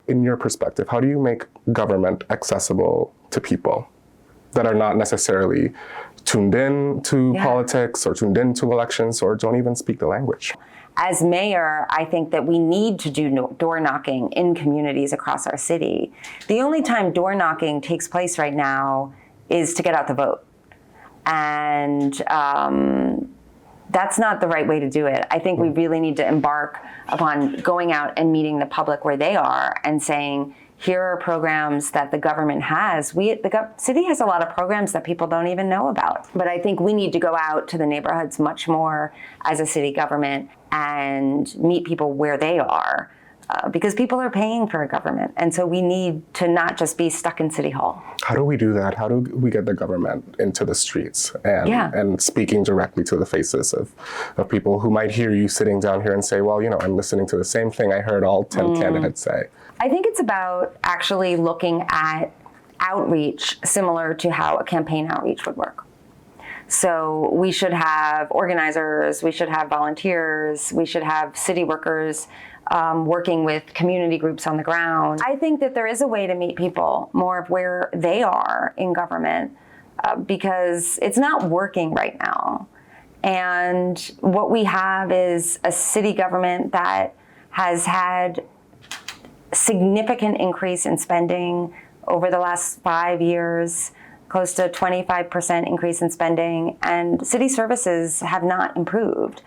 in your perspective, how do you make government accessible to people that are not necessarily tuned in to politics or tuned into elections or don't even speak the language? As mayor, I think that we need to do door knocking in communities across our city. The only time door knocking takes place right now is to get out the vote. And that's not the right way to do it. I think we really need to embark upon going out and meeting the public where they are and saying, here are programs that the government has. The city has a lot of programs that people don't even know about. But I think we need to go out to the neighborhoods much more as a city government and meet people where they are. Because people are paying for a government. And so we need to not just be stuck in City Hall. How do we do that? How do we get the government into the streets and speaking directly to the faces of people who might hear you sitting down here and say, well, I'm listening to the same thing I heard all 10 candidates say? I think it's about actually looking at outreach similar to how a campaign outreach would work. So we should have organizers, we should have volunteers, we should have city workers working with community groups on the ground. I think that there is a way to meet people more of where they are in government because it's not working right now. And what we have is a city government that has had significant increase in spending over the last 5 years, close to 25% increase in spending, and city services have not improved.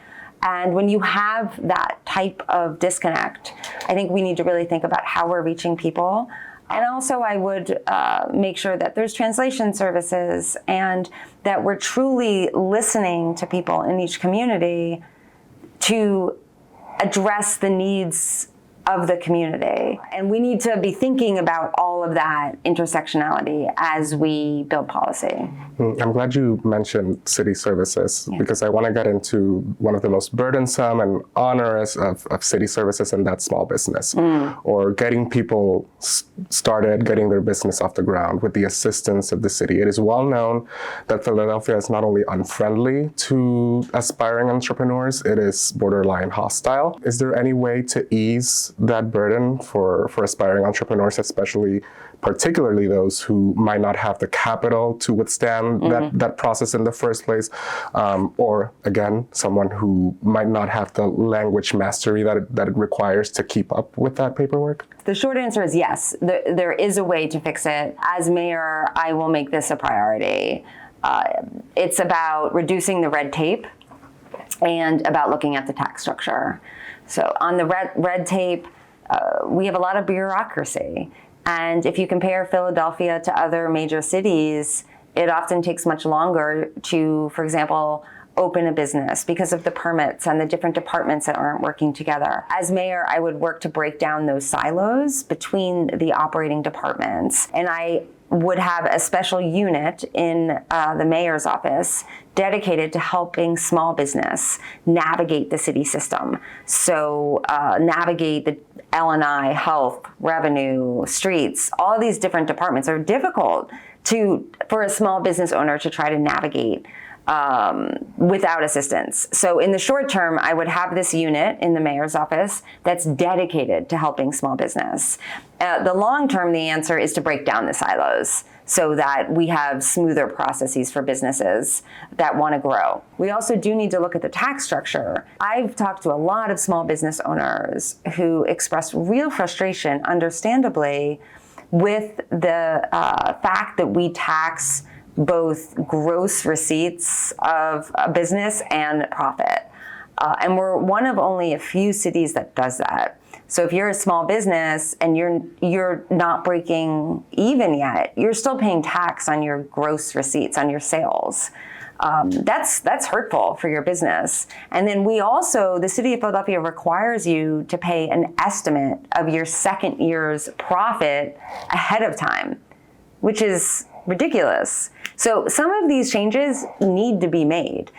And when you have that type of disconnect, I think we need to really think about how we're reaching people. And also I would make sure that there's translation services and that we're truly listening to people in each community to address the needs of the community. And we need to be thinking about all of that intersectionality as we build policy. I'm glad you mentioned city services because I want to get into one of the most burdensome and onerous of city services, and that's small business or getting people started, getting their business off the ground with the assistance of the city. It is well known that Philadelphia is not only unfriendly to aspiring entrepreneurs, it is borderline hostile. Is there any way to ease that burden for aspiring entrepreneurs, particularly those who might not have the capital to withstand that process in the first place, or again, someone who might not have the language mastery that it requires to keep up with that paperwork? The short answer is yes, there is a way to fix it. As mayor, I will make this a priority. It's about reducing the red tape and about looking at the tax structure. So on the red tape, we have a lot of bureaucracy. And if you compare Philadelphia to other major cities, it often takes much longer to, for example, open a business because of the permits and the different departments that aren't working together. As mayor, I would work to break down those silos between the operating departments. And I would have a special unit in the mayor's office dedicated to helping small business navigate the city system. So navigate the L&I, health, revenue, streets, all these different departments are difficult for a small business owner to try to navigate without assistance. So in the short term, I would have this unit in the mayor's office that's dedicated to helping small business. The long term, the answer is to break down the silos so that we have smoother processes for businesses that want to grow. We also do need to look at the tax structure. I've talked to a lot of small business owners who express real frustration, understandably, with the fact that we tax both gross receipts of a business and profit. And we're one of only a few cities that does that. So if you're a small business and you're not breaking even yet, you're still paying tax on your gross receipts, on your sales. That's hurtful for your business. And then the city of Philadelphia requires you to pay an estimate of your second year's profit ahead of time, which is ridiculous. So some of these changes need to be made.